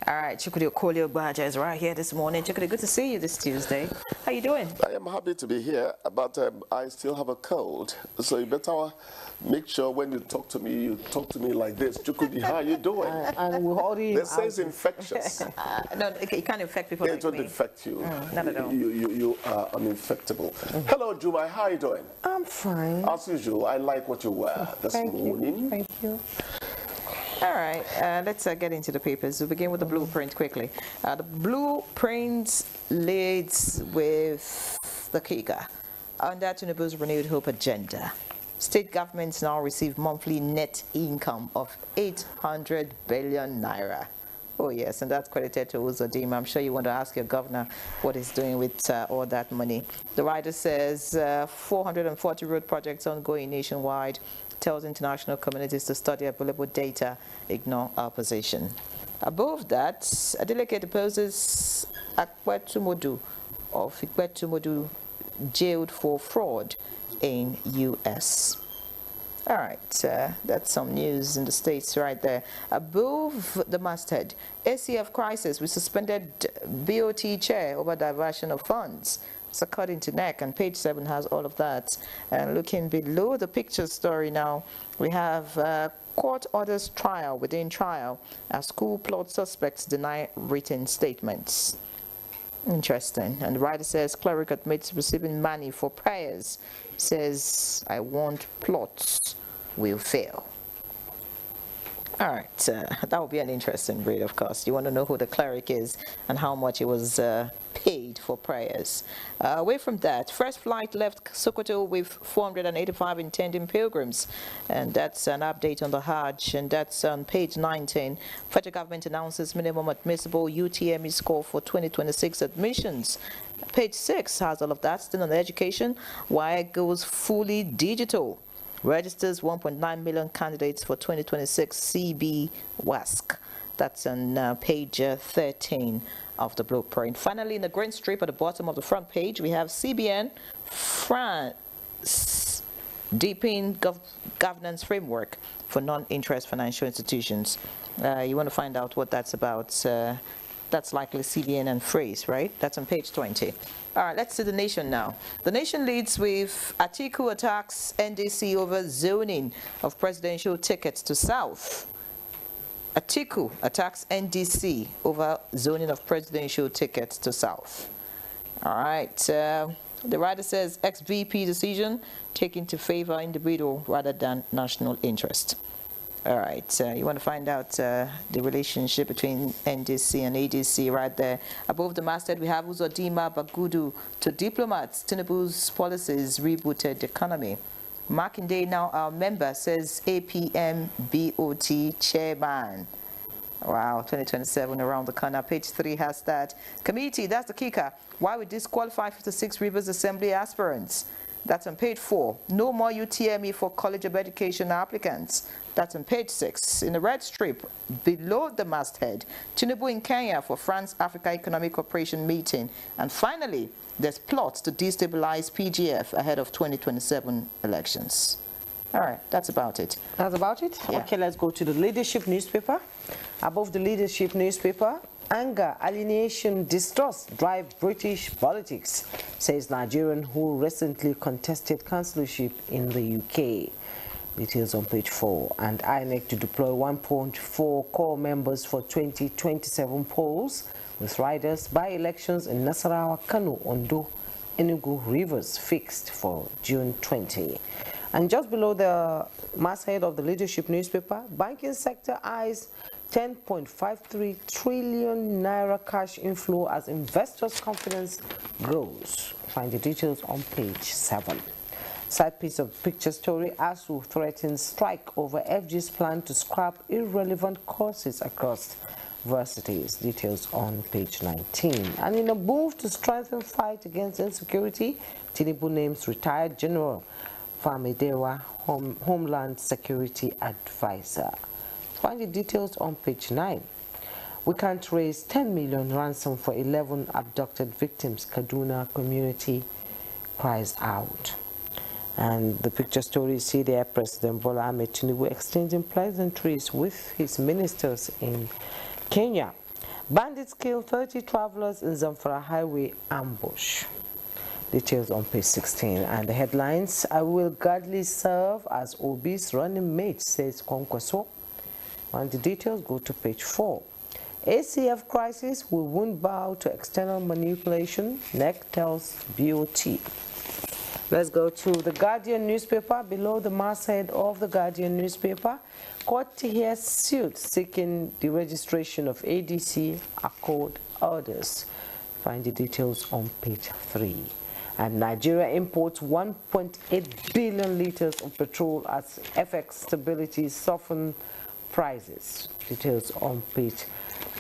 All right, Chukwudi Abuja is right here this morning. Chukwudi, good to see you this Tuesday. How you doing? I am happy to be here, but I still have a cold. So you better make sure when you talk to me like this. Chukwudi, how are you doing? And we're already... They say it's infectious. No, it can't infect people like it won't me. infect you. Not at all. You are uninfectable. Hello, Juma. How are you doing? I'm fine. As usual, I like what you wear this morning. Thank you. All right, let's get into the papers. We'll begin with the blueprint quickly. The blueprint leads with the kicker. Under Tinubu's renewed hope agenda, state governments now receive monthly net income of 800 billion naira. Oh yes, and that's credited to Uzodinma. I'm sure you want to ask your governor what he's doing with all that money. The writer says 440 road projects ongoing nationwide, tells international communities to study available data, ignore opposition. Above that, Adeleke deposes Akwetumodu of Ikwetumodu jailed for fraud in U.S. All right, that's some news in the States right there. Above the masthead, ACF crisis, we suspended BOT chair over diversion of funds. It's according to NEC, and page 7 has all of that. And looking below the picture story now, we have court orders trial within trial as school plot suspects deny written statements. Interesting. And the writer says cleric admits receiving money for prayers, says I want plots will fail. All right, that will be an interesting read, of course. You want to know who the cleric is and how much it was paid for prayers. Away from that, first flight left Sokoto with 485 intending pilgrims, and that's an update on the Hajj, and that's on page 19. Federal government announces minimum admissible UTME score for 2026 admissions. Page 6 has all of that. Still on education, WAEC goes fully digital. Registers 1.9 million candidates for 2026 CB WASC. That's on page 13 of the blueprint. Finally, in the green strip at the bottom of the front page, we have CBN France deepening governance framework for non-interest financial institutions. You want to find out what that's about. That's likely CBN and phrase, right? That's on page 20. All right, let's see the Nation now. The Nation leads with Atiku attacks NDC over zoning of presidential tickets to South. Atiku attacks NDC over zoning of presidential tickets to South. All right, the writer says ex-VP decision taken to favor individual rather than national interest. All right, you want to find out the relationship between NDC and ADC right there. Above the masthead, we have Uzodinma Bagudu to diplomats. Tinubu's policies rebooted the economy. Makinde, now our member, says APM BOT chairman. Wow, 2027 around the corner. Page 3 has that. Committee, that's the kicker. Why we disqualify 56 Rivers Assembly aspirants? That's on page 4. No more UTME for College of Education applicants. That's on page 6. In the red strip, below the masthead, Tinubu in Kenya for France-Africa Economic Cooperation meeting. And finally, there's plots to destabilize PGF ahead of 2027 elections. All right, that's about it. That's about it? Yeah. Okay, let's go to the leadership newspaper. Above the leadership newspaper, anger, alienation, distrust drive British politics, says Nigerian who recently contested councillorship in the UK. Details on page 4. And INEC to deploy 1.4 core members for 2027 polls with riders by elections in Nasarawa, Kano, Ondo, Enugu, Rivers fixed for June 20. And just below the masthead of the leadership newspaper, banking sector eyes 10.53 trillion naira cash inflow as investors' confidence grows. Find the details on page 7. Side piece of picture story, ASU threatens strike over FG's plan to scrap irrelevant courses across universities. Details on page 19. And in a move to strengthen fight against insecurity, Tinubu names retired General Famidewa Homeland Security Advisor. Find the details on page 9. We can't raise 10 million ransom for 11 abducted victims. Kaduna community cries out. And the picture story, see there, President Bola Ahmed Tinubu exchanging pleasantries with his ministers in Kenya. Bandits kill 30 travelers in Zamfara highway ambush. Details on page 16. And the headlines, I will gladly serve as Obi's running mate, says Kwankwaso. And the details go to page 4. ACF crisis will won't bow to external manipulation, NEC tells BOT. Let's go to the Guardian newspaper. Below the masthead of the Guardian newspaper, court hears suit seeking the registration of ADC Accord orders. Find the details on page 3. And Nigeria imports 1.8 billion liters of petrol as FX stability soften prices. Details on page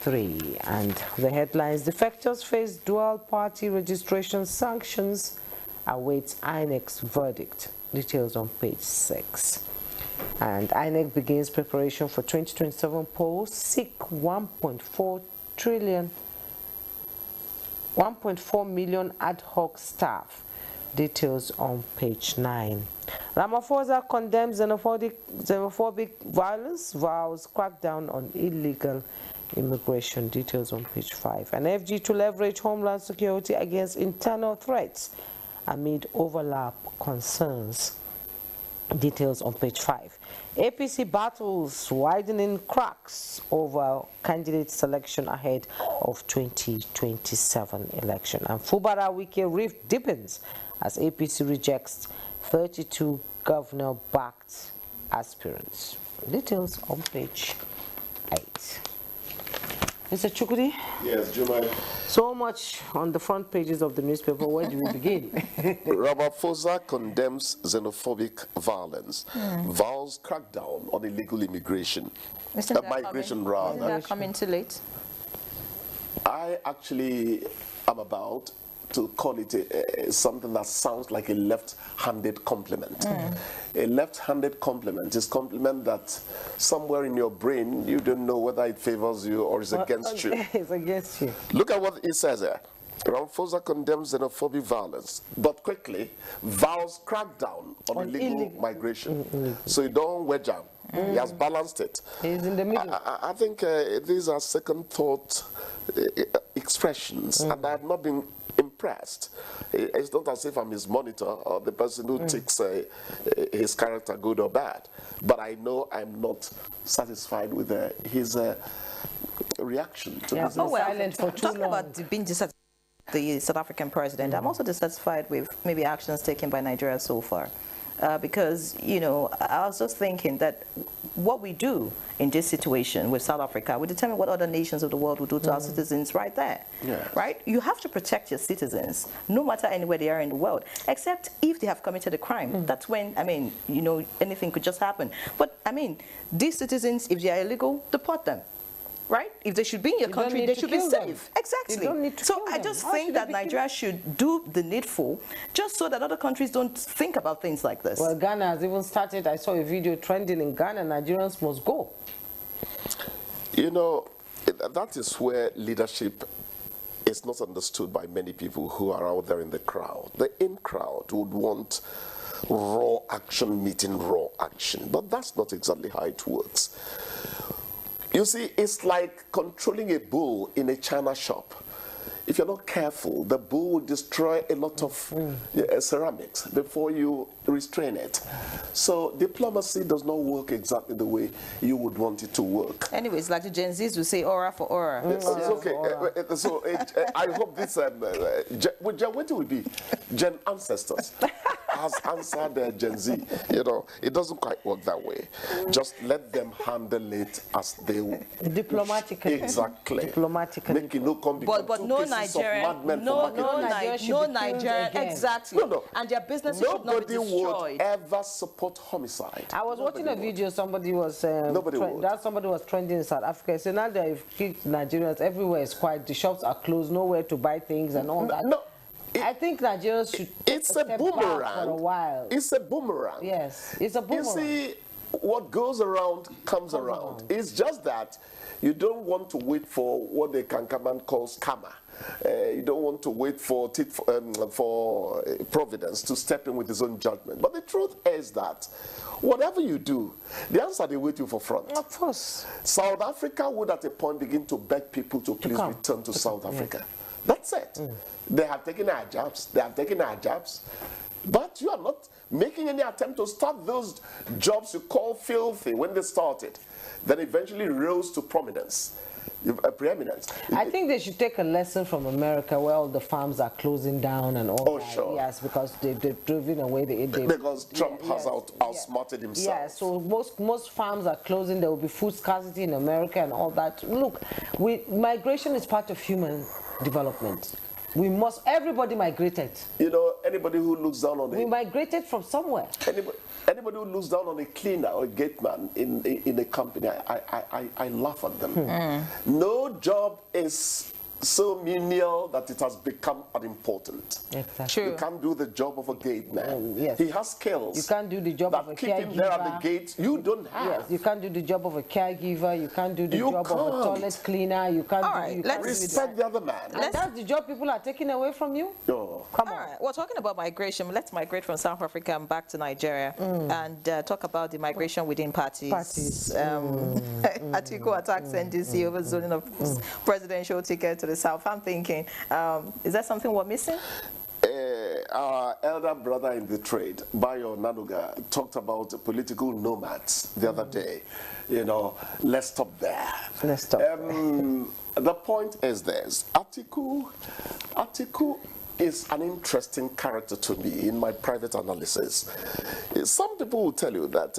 3. And the headlines, defectors face dual party registration sanctions, awaits INEC's verdict. Details on page 6. And INEC begins preparation for 2027 polls, seek 1.4 million ad hoc staff. Details on page 9. Ramaphosa condemns xenophobic violence, vows crackdown on illegal immigration. Details on page 5. And FG to leverage homeland security against internal threats amid overlap concerns. Details on page 5. APC battles widening cracks over candidate selection ahead of 2027 election. And Fubara Wike rift deepens as APC rejects 32 governor-backed aspirants. Details on page 8. Mr. Chukudi? Yes, Jumai. So much on the front pages of the newspaper. Where do we begin? Ramaphosa condemns xenophobic violence, vows crackdown on illegal immigration. Migration, rather. Isn't that coming too late? I actually am about to call it something that sounds like a left-handed compliment. A left-handed compliment is compliment that somewhere in your brain you don't know whether it favors you or is against you. It's against you. Look at what it says here. Ramaphosa condemns xenophobic violence, but quickly vows crackdown on illegal migration. So you don't wedge up. He has balanced it. He's in the middle. I think these are second thought expressions, and I have not been impressed. It's not as if I'm his monitor or the person who takes his character good or bad, but I know I'm not satisfied with his reaction to this. Oh, well, silent for too talking long. about being dissatisfied with the South African president, I'm also dissatisfied with maybe actions taken by Nigeria so far. Because, you know, I was just thinking that what we do in this situation with South Africa will determine what other nations of the world will do to our citizens right there. Yes. Right? You have to protect your citizens, no matter anywhere they are in the world, except if they have committed a crime. That's when, I mean, you know, anything could just happen. But, I mean, these citizens, if they are illegal, deport them. Right? If they should be in your country, they should be safe. Exactly. You don't need to so kill I them. just How think should that they be Nigeria should do the needful, just so that other countries don't think about things like this. Well, Ghana has even started. I saw a video trending in Ghana. Nigerians must go. You know, that is where leadership is not understood by many people who are out there in the crowd. The in-crowd would want raw action meeting raw action, but that's not exactly how it works. You see, it's like controlling a bull in a china shop. If you're not careful, the bull will destroy a lot of ceramics before you restrain it. So diplomacy does not work exactly the way you would want it to work. Anyways, like the Gen Zs will say, aura for aura. It's okay. I hope this, what will be? Gen ancestors has answered Gen Z. You know, it doesn't quite work that way. Just let them handle it as they will. Diplomatically. Exactly. Diplomatically. Make it no come But no Nigerian, no Nigerian, exactly. No. And their businesses should not be Nobody destroyed. would ever support homicide. I was watching a video. Somebody was Somebody was trending in South Africa. So now they've kicked Nigerians everywhere. It's quiet. The shops are closed. Nowhere to buy things and all that. No. I think Nigerians should. It's a boomerang. For a while. It's a boomerang. Yes, it's a boomerang. You see, what goes around comes around. It's just that you don't want to wait for what they can come and call scammer You don't want to wait for Providence to step in with his own judgment. But the truth is that whatever you do, the answer they wait you for front. Of course. South Africa would at a point begin to beg people to please return to South Africa. That's it. They have taken our jobs. They have taken our jobs. But you are not making any attempt to start those jobs you call filthy when they started, then eventually rose to prominence. Preeminence. I think they should take a lesson from America, where all the farms are closing down and all that. Sure. Yes, because they've driven away because Trump has outsmarted himself. Yeah, so most farms are closing. There will be food scarcity in America and all that. Look, migration is part of human development. Everybody migrated. You know, anybody who looks down on we migrated from somewhere. Anybody who looks down on a cleaner or a gateman in a company, I laugh at them. No job is so menial that it has become unimportant. Exactly. True. You can't do the job of a gate man. Yes. He has skills. You can't do the job of a keep him there at the gate. You don't have. Yes, you can't do the job of a caregiver. You can't do the job of a toilet cleaner. You can't. Let's respect the other man. And that's the job people are taking away from you. Oh. Come on. All right. Well, talking about migration, let's migrate from South Africa and back to Nigeria and talk about the migration within parties. Atiku attacks NDC over zoning of presidential ticket to the South. I'm thinking, is that something we're missing? Our elder brother in the trade, Bayo Nanuga, talked about political nomads the other day. You know, let's stop there. Let's stop. The point is this: Atiku is an interesting character to me in my private analysis. Some people will tell you that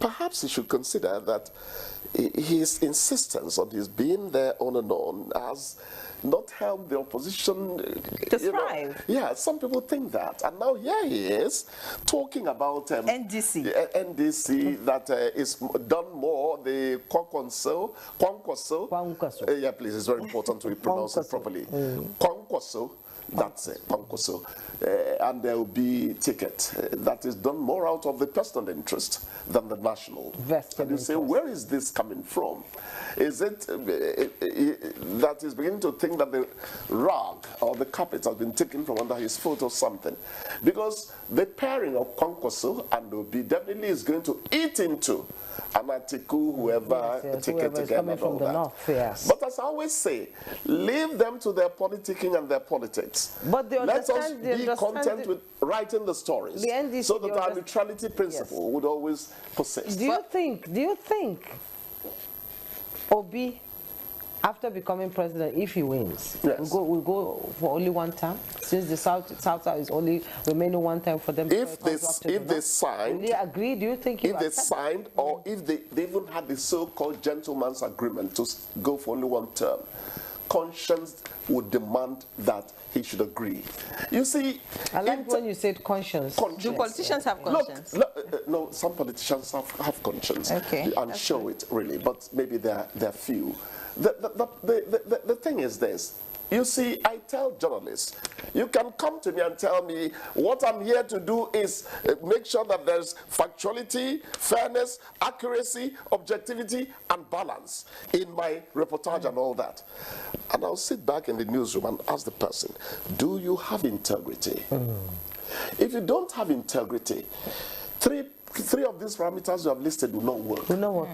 perhaps he should consider that his insistence on his being there on and on has not helped the opposition to thrive. Yeah, some people think that. And now here he is talking about NDC that is done more, the Kwankwaso. Yeah, please, it's very important to pronounce it properly. Kwankwaso. That's it, Kwankwaso. And there will be ticket that is done more out of the personal interest than the national. And you say, where is this coming from? Is it that he's beginning to think that the rug or the carpet has been taken from under his foot or something? Because the pairing of Kwankwaso and Obi definitely is going to eat into Atiku, whoever ticket again coming from the north, yes. But as I always say, leave them to their politicking and their politics. But let us be content with writing the stories, so that our neutrality principle would always persist. Do you think Obi, after becoming president, if he wins, will go for only one term, since the South is only remaining one term for them? If they signed, will he agree? Do you think if they signed, or if they even had the so-called gentleman's agreement to go for only one term, conscience would demand that he should agree. You see, I like when you said conscience. Do politicians have conscience? No, some politicians have conscience, and show it really, but maybe they're few. The thing is this. You see, I tell journalists, you can come to me and tell me what I'm here to do is make sure that there's factuality, fairness, accuracy, objectivity, and balance in my reportage and all that. And I'll sit back in the newsroom and ask the person, do you have integrity? If you don't have integrity, three of these parameters you have listed will not work. Will not work.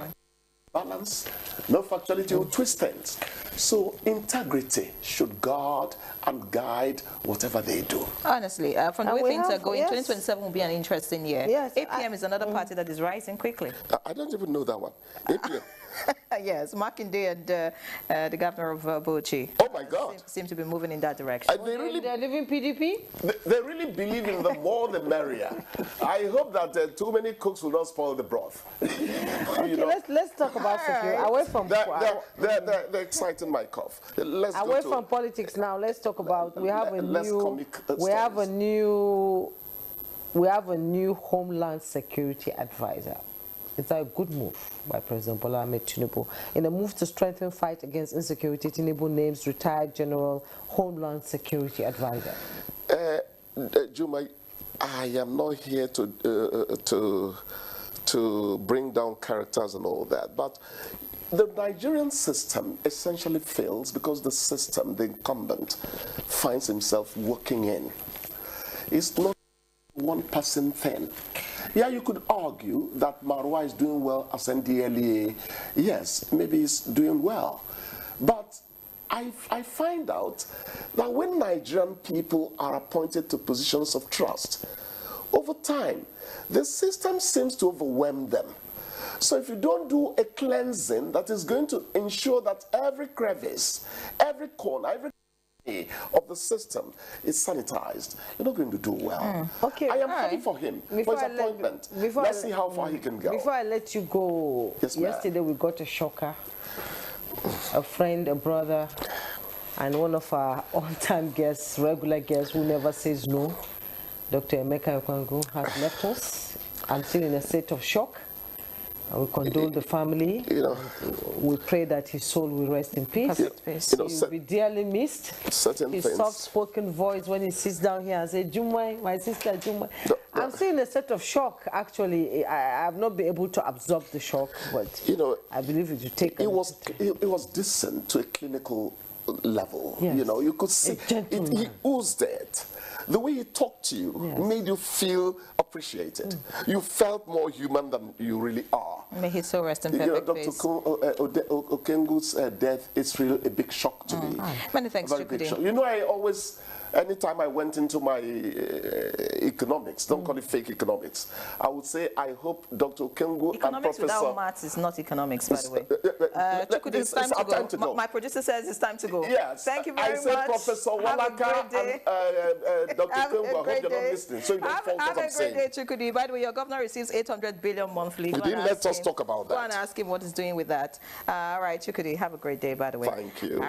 Balance, no factuality, will twist things. So integrity should guard and guide whatever they do. Honestly, from the way things are going, 2027 will be an interesting year. Yes, APM is another party that is rising quickly. I don't even know that one. APM. Yes, Makinde and the governor of Abuja. Oh my God! Seem to be moving in that direction. They're leaving PDP? They really believe in the more the merrier. I hope that too many cooks will not spoil the broth. Let's talk about security. Away from they're exciting my cough. Away from politics now. Let's talk about we have a new Homeland Security advisor. It's a good move by President Bola Ahmed Tinubu. In a move to strengthen fight against insecurity, Tinubu names retired General Homeland Security Advisor. Juma, I am not here to bring down characters and all that, but the Nigerian system essentially fails because the system, the incumbent, finds himself working in. It's not one person thing. Yeah, you could argue that Marwa is doing well as NDLEA. Yes, maybe he's doing well. But I find out that when Nigerian people are appointed to positions of trust, over time, the system seems to overwhelm them. So if you don't do a cleansing that is going to ensure that every crevice, every corner, every of the system is sanitized, you're not going to do well. Okay, I am happy for him, for his appointment. Let's see how far he can go. Before I let you go, yes, yesterday we got a shocker. A friend, a brother, and one of our on-time guests, regular guests who never says no, Dr. Emeka Okwangu, has left us. I'm still in a state of shock. We condole the family. You know, we pray that his soul will rest in peace. You know, he will be dearly missed. Certain his soft-spoken voice when he sits down here and says, "Jumai, my sister Jumai." I'm still in a state of shock. Actually, I have not been able to absorb the shock, but you know, I believe it will take. It was decent to a clinical level. Yes. You know, you could see he oozed it. The way he talked to you made you feel appreciated. You felt more human than you really are. May he so rest in perfect peace. Dr. Okengu's death is really a big shock to me. Many thanks, Chukwudi. You know, I always, anytime I went into my economics, don't call it fake economics, I would say, I hope Dr. Okengu and Professor... Economics without maths is not economics, by the way. Chukwudi, it's time to go. My producer says it's time to go. Yes. Thank you very much. I said Professor Walaka and Dr. Okengu, I hope you're not listening, so you don't fall what I'm saying. Have a great day, Chukwudi. By the way, your governor receives 800 billion monthly. He didn't let us talk about that. Go and ask him what he's doing with that. All right, Chukwudi, have a great day, by the way. Thank you.